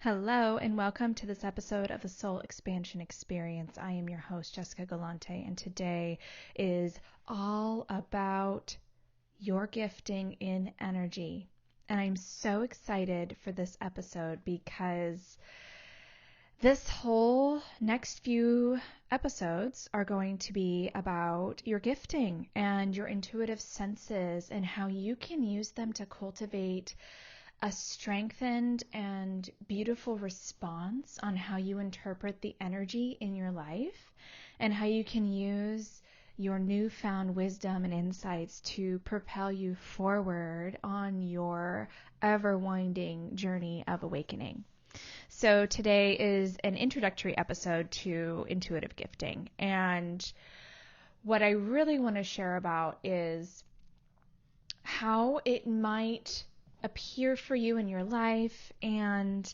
Hello, and welcome to this episode of the Soul Expansion Experience. I am your host, Jessica Galante, and today is all about your gifting in energy. And I'm so excited for this episode because this whole next few episodes are going to be about your gifting and your intuitive senses and how you can use them to cultivate a strengthened and beautiful response on how you interpret the energy in your life and how you can use your newfound wisdom and insights to propel you forward on your ever-winding journey of awakening. So today is an introductory episode to intuitive gifting, and what I really want to share about is how it might appear for you in your life and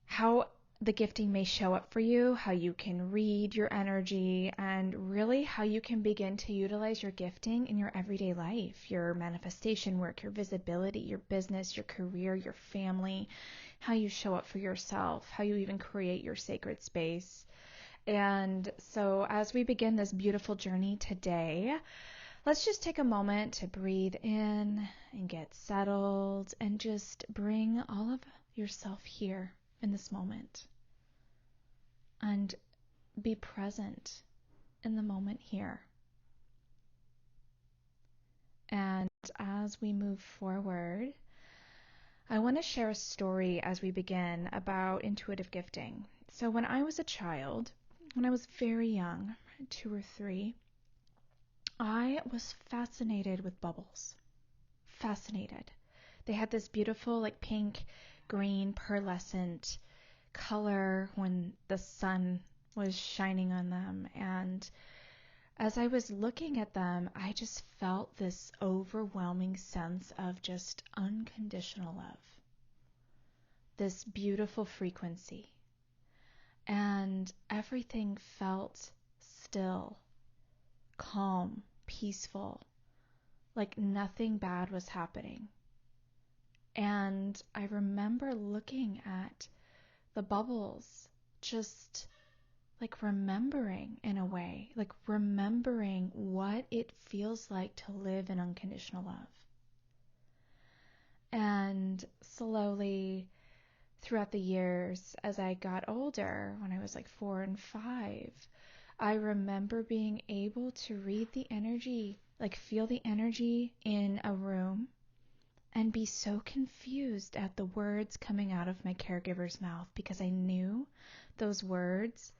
how the gifting may show up for you, how you can read your energy, and really how you can begin to utilize your gifting in your everyday life, your manifestation work, your visibility, your business, your career, your family, how you show up for yourself, how you even create your sacred space. And so as we begin this beautiful journey today, let's just take a moment to breathe in and get settled and just bring all of yourself here in this moment and be present in the moment here. And as we move forward, I want to share a story as we begin about intuitive gifting. So when I was a child, when I was very young, 2 or 3, I was fascinated with bubbles. Fascinated. They had this beautiful, like pink, green, pearlescent color when the sun was shining on them. And as I was looking at them, I just felt this overwhelming sense of just unconditional love. This beautiful frequency. And everything felt still, calm, peaceful, like nothing bad was happening. And I remember looking at the bubbles, just like remembering in a way, like remembering what it feels like to live in unconditional love. And slowly throughout the years, as I got older, when I was like 4 and 5, I remember being able to read the energy, like feel the energy in a room and be so confused at the words coming out of my caregiver's mouth because I knew those words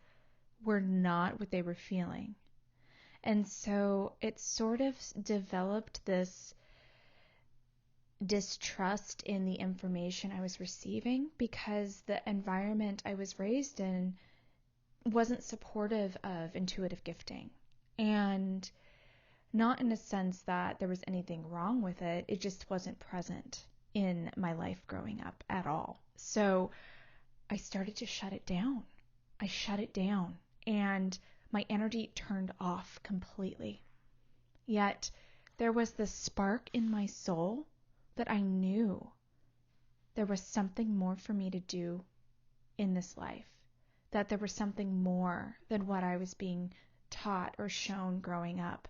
were not what they were feeling. And so it sort of developed this distrust in the information I was receiving because the environment I was raised in wasn't supportive of intuitive gifting. And not in a sense that there was anything wrong with it, it just wasn't present in my life growing up at all. So I started to shut it down. I shut it down and my energy turned off completely. Yet there was this spark in my soul that I knew there was something more for me to do in this life, that there was something more than what I was being taught or shown growing up,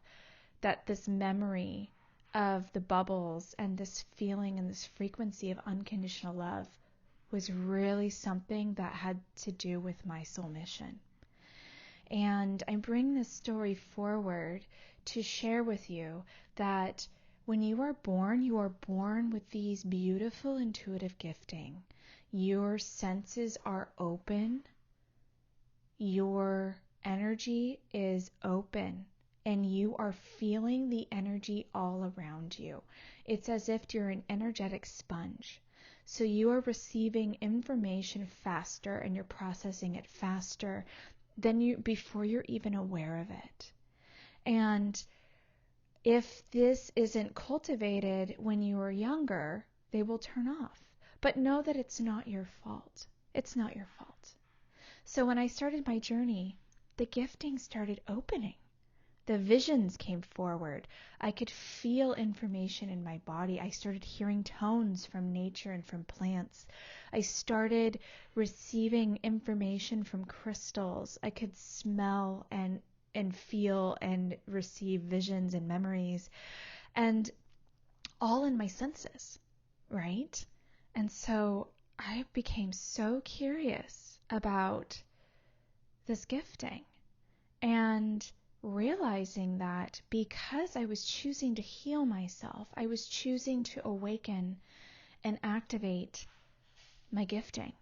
that this memory of the bubbles and this feeling and this frequency of unconditional love was really something that had to do with my soul mission. And I bring this story forward to share with you that when you are born with these beautiful intuitive gifting. Your senses are open. Your energy is open. And you are feeling the energy all around you. It's as if you're an energetic sponge. So you are receiving information faster and you're processing it faster than you before you're even aware of it. And if this isn't cultivated when you are younger, they will turn off. But know that it's not your fault. It's not your fault. So when I started my journey, the gifting started opening. The visions came forward. I could feel information in my body. I started hearing tones from nature and from plants. I started receiving information from crystals. I could smell and feel and receive visions and memories, and all in my senses, right? And so I became so curious about this gifting, and realizing that because I was choosing to heal myself, I was choosing to awaken and activate my gifting.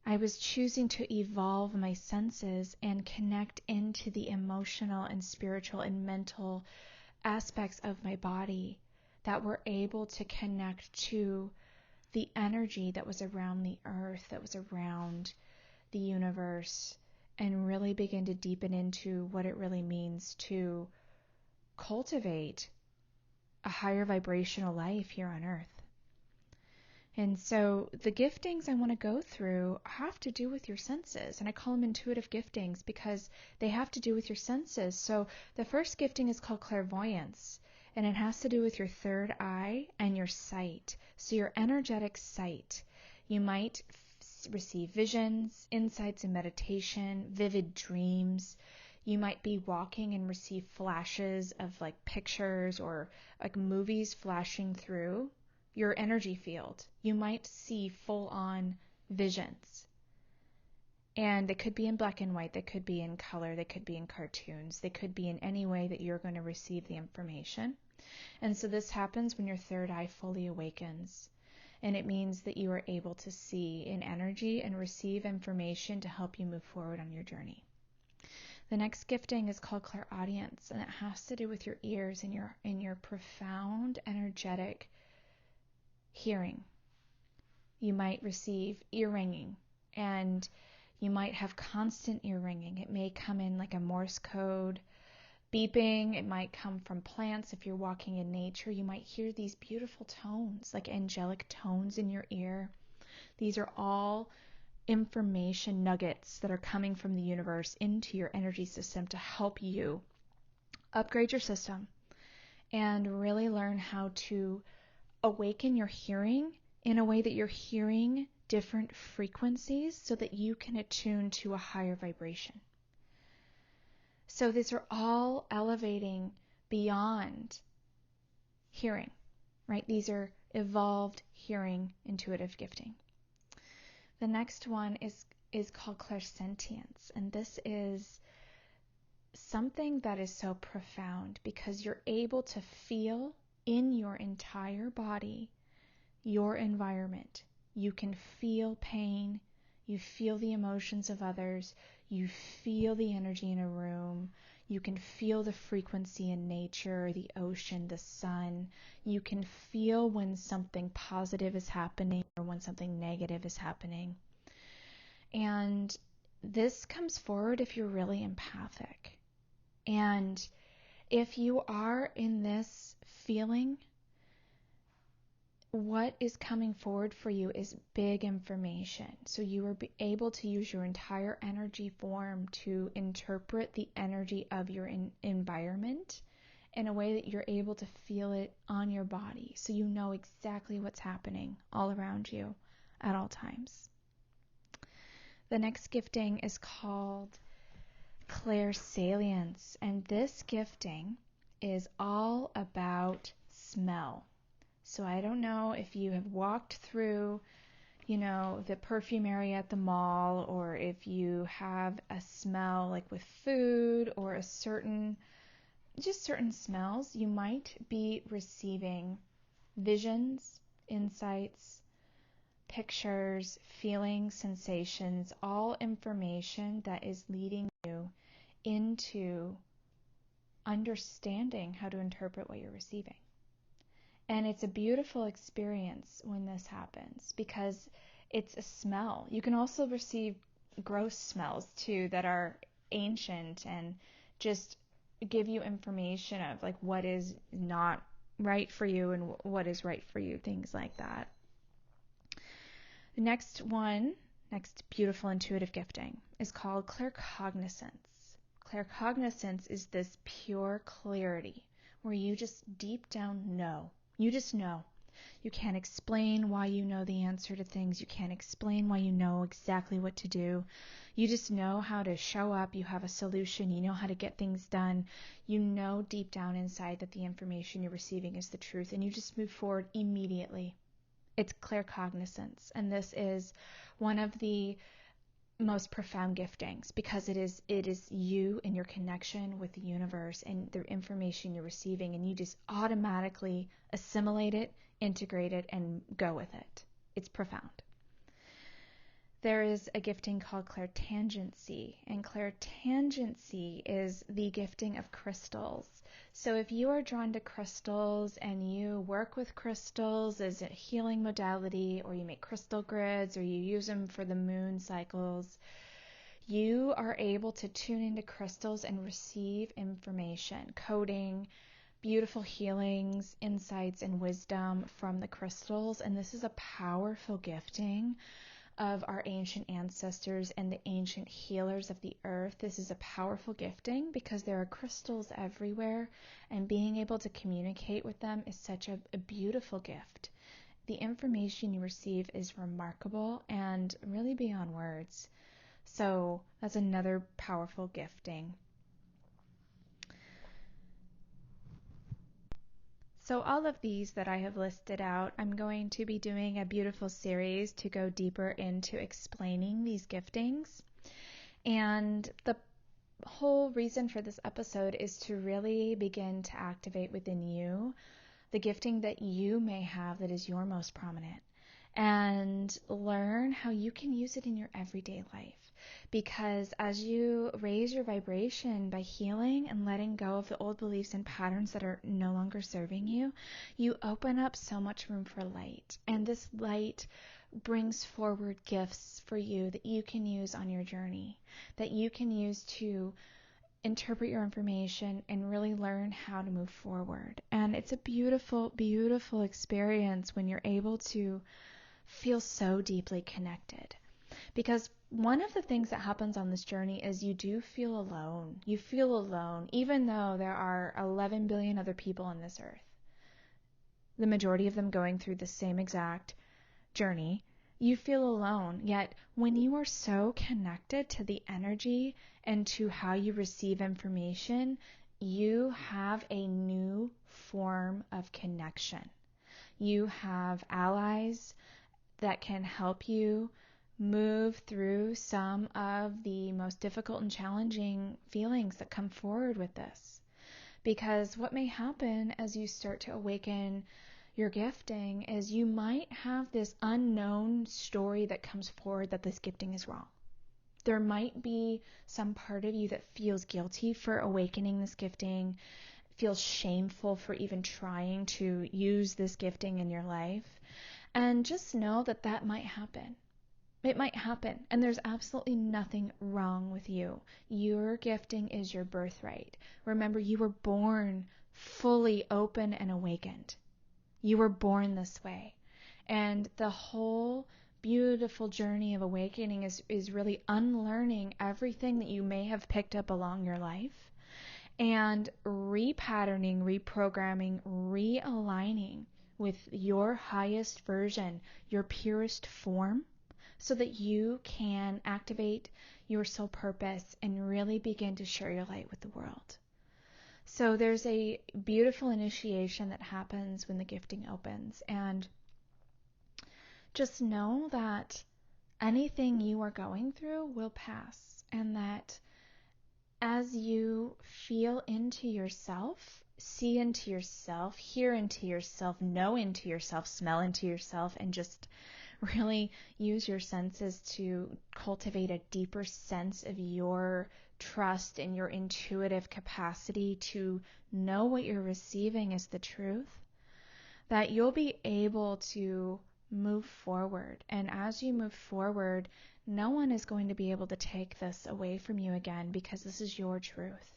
I was choosing to evolve my senses and connect into the emotional and spiritual and mental aspects of my body that were able to connect to the energy that was around the earth, that was around the universe, and really begin to deepen into what it really means to cultivate a higher vibrational life here on earth. And so the giftings I want to go through have to do with your senses, and I call them intuitive giftings because they have to do with your senses. So the first gifting is called clairvoyance, and it has to do with your third eye and your sight. So your energetic sight. You might receive visions, insights in meditation, vivid dreams. You might be walking and receive flashes of like pictures or like movies flashing through your energy field. You might see full-on visions. And they could be in black and white, they could be in color, they could be in cartoons, they could be in any way that you're going to receive the information. And so this happens when your third eye fully awakens. And it means that you are able to see in energy and receive information to help you move forward on your journey. The next gifting is called clairaudience, and it has to do with your ears and your profound energetic hearing. You might receive ear ringing, and you might have constant ear ringing. It may come in like a Morse code beeping. It might come from plants. If you're walking in nature, you might hear these beautiful tones, like angelic tones in your ear. These are all information nuggets that are coming from the universe into your energy system to help you upgrade your system and really learn how to awaken your hearing in a way that you're hearing different frequencies so that you can attune to a higher vibration. So these are all elevating beyond hearing, right? These are evolved hearing, intuitive gifting. The next one is called clairsentience, and this is something that is so profound because you're able to feel in your entire body your environment. You can feel pain, you feel the emotions of others, you feel the energy in a room, you can feel the frequency in nature, the ocean, the sun. You can feel when something positive is happening or when something negative is happening. And this comes forward if you're really empathic. And if you are in this feeling, what is coming forward for you is big information. So you are able to use your entire energy form to interpret the energy of your environment in a way that you're able to feel it on your body. So you know exactly what's happening all around you at all times. The next gifting is called clairsalience, and this gifting is all about smell. So I don't know if you have walked through, the perfume area at the mall, or if you have a smell like with food or certain smells, you might be receiving visions, insights, pictures, feelings, sensations, all information that is leading you into understanding how to interpret what you're receiving. And it's a beautiful experience when this happens because it's a smell. You can also receive gross smells too that are ancient and just give you information of like what is not right for you and what is right for you, things like that. The next beautiful intuitive gifting is called claircognizance. Claircognizance is this pure clarity where you just deep down know. You just know. You can't explain why you know the answer to things. You can't explain why you know exactly what to do. You just know how to show up. You have a solution. You know how to get things done. You know deep down inside that the information you're receiving is the truth, and you just move forward immediately. It's claircognizance, and this is one of the most profound giftings because it is you and your connection with the universe and the information you're receiving, and you just automatically assimilate it, integrate it, and go with it. It's profound. There is a gifting called clairtangency, and clairtangency is the gifting of crystals. So if you are drawn to crystals and you work with crystals as a healing modality, or you make crystal grids, or you use them for the moon cycles, you are able to tune into crystals and receive information, coding, beautiful healings, insights, and wisdom from the crystals. And this is a powerful gifting of our ancient ancestors and the ancient healers of the earth. This is a powerful gifting because there are crystals everywhere, and being able to communicate with them is such a beautiful gift. The information you receive is remarkable and really beyond words. So that's another powerful gifting. So all of these that I have listed out, I'm going to be doing a beautiful series to go deeper into explaining these giftings. And the whole reason for this episode is to really begin to activate within you the gifting that you may have that is your most prominent, and learn how you can use it in your everyday life. Because as you raise your vibration by healing and letting go of the old beliefs and patterns that are no longer serving you, you open up so much room for light. And this light brings forward gifts for you that you can use on your journey, that you can use to interpret your information and really learn how to move forward. And it's a beautiful, beautiful experience when you're able to feel so deeply connected. Because one of the things that happens on this journey is you do feel alone. You feel alone, even though there are 11 billion other people on this earth. The majority of them going through the same exact journey. You feel alone. Yet when you are so connected to the energy and to how you receive information, you have a new form of connection. You have allies that can help you move through some of the most difficult and challenging feelings that come forward with this. Because what may happen as you start to awaken your gifting is you might have this unknown story that comes forward that this gifting is wrong. There might be some part of you that feels guilty for awakening this gifting, feels shameful for even trying to use this gifting in your life. And just know that that might happen. It might happen, and there's absolutely nothing wrong with you. Your gifting is your birthright. Remember, you were born fully open and awakened. You were born this way. And the whole beautiful journey of awakening is really unlearning everything that you may have picked up along your life and repatterning, reprogramming, realigning with your highest version, your purest form, so that you can activate your soul purpose and really begin to share your light with the world. So there's a beautiful initiation that happens when the gifting opens. And just know that anything you are going through will pass. And that as you feel into yourself, see into yourself, hear into yourself, know into yourself, smell into yourself, and just really use your senses to cultivate a deeper sense of your trust and your intuitive capacity to know what you're receiving is the truth, that you'll be able to move forward. And as you move forward, no one is going to be able to take this away from you again, because this is your truth.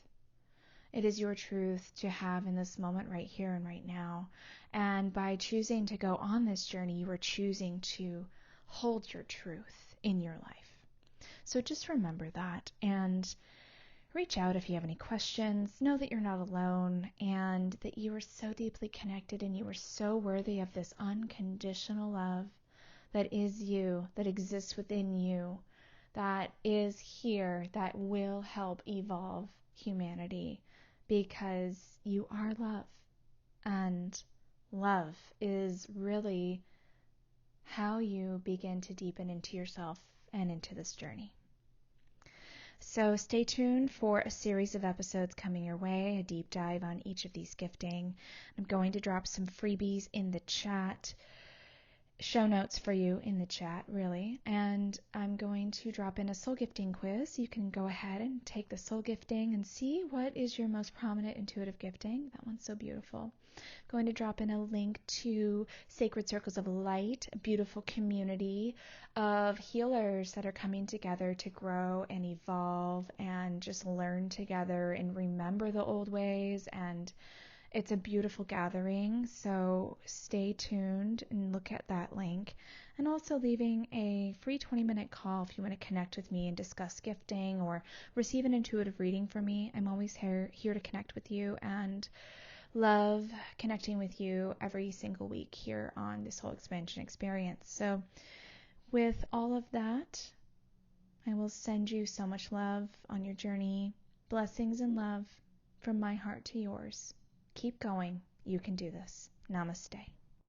It is your truth to have in this moment right here and right now. And by choosing to go on this journey, you are choosing to hold your truth in your life. So just remember that, and reach out if you have any questions. Know that you're not alone and that you are so deeply connected and you are so worthy of this unconditional love that is you, that exists within you, that is here, that will help evolve humanity, because you are love. And love is really how you begin to deepen into yourself and into this journey. So stay tuned for a series of episodes coming your way, a deep dive on each of these gifting. I'm going to drop some freebies in the chat, show notes for you in the chat, really. And I'm going to drop in a soul gifting quiz. You can go ahead and take the soul gifting and see what is your most prominent intuitive gifting. That one's so beautiful. Going to drop in a link to Sacred Circles of Light, a beautiful community of healers that are coming together to grow and evolve and just learn together and remember the old ways. And it's a beautiful gathering, so stay tuned and look at that link. And also leaving a free 20-minute call if you want to connect with me and discuss gifting or receive an intuitive reading from me. I'm always here to connect with you and love connecting with you every single week here on this Soul Expansion Experience. So with all of that, I will send you so much love on your journey. Blessings and love from my heart to yours. Keep going. You can do this. Namaste.